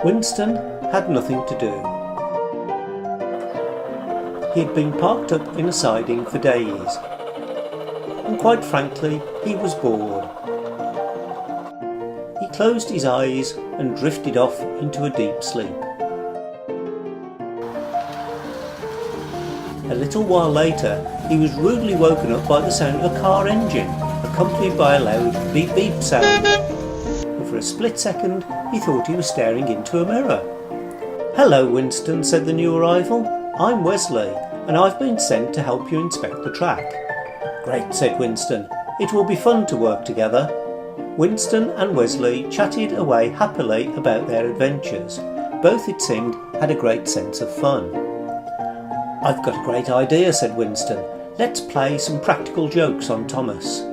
Winston had nothing to do. He had been parked up in a siding for days, and quite frankly, he was bored. He closed his eyes and drifted off into a deep sleep. A little while later, he was rudely woken up by the sound of a car engine, accompanied by a loud beep beep sound. And for a split second, he thought he was staring into a mirror. "Hello, Winston," said the new arrival. "I'm Wesley, and I've been sent to help you inspect the track." "Great," said Winston. "It will be fun to work together." Winston and Wesley chatted away happily about their adventures. Both, it seemed, had a great sense of fun. "I've got a great idea," said Winston. "Let's play some practical jokes on Thomas."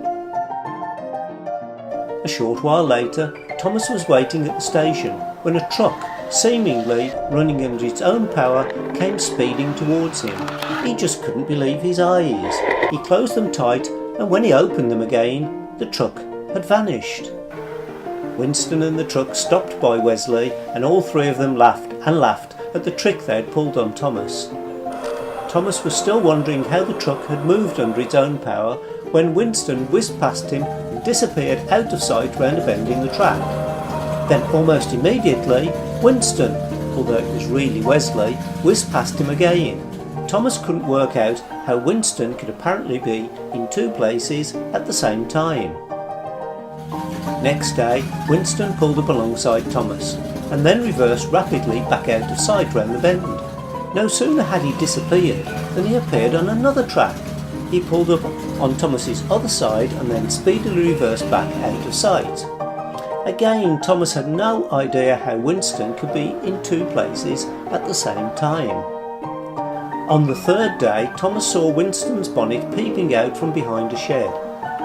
A short while later, Thomas was waiting at the station when a truck, seemingly running under its own power, came speeding towards him. He just couldn't believe his eyes. He closed them tight, and when he opened them again, the truck had vanished. Winston and the truck stopped by Wesley, and all three of them laughed and laughed at the trick they had pulled on Thomas. Thomas was still wondering how the truck had moved under its own power when Winston whizzed past him and disappeared out of sight round a bend in the track. Then almost immediately, Winston, although it was really Wesley, whizzed past him again. Thomas couldn't work out how Winston could apparently be in two places at the same time. Next day, Winston pulled up alongside Thomas and then reversed rapidly back out of sight round the bend. No sooner had he disappeared than he appeared on another track. He pulled up on Thomas's other side and then speedily reversed back out of sight. Again, Thomas had no idea how Winston could be in two places at the same time. On the third day, Thomas saw Winston's bonnet peeping out from behind a shed.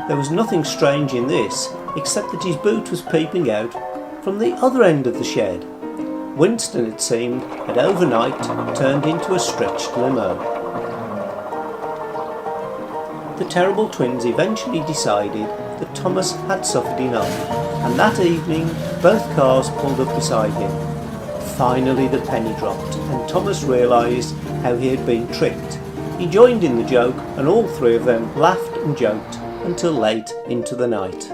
There was nothing strange in this, except that his boot was peeping out from the other end of the shed. Winston, it seemed, had overnight turned into a stretched limo. The terrible twins eventually decided that Thomas had suffered enough, and that evening both cars pulled up beside him. Finally the penny dropped, and Thomas realised how he had been tricked. He joined in the joke, and all three of them laughed and joked until late into the night.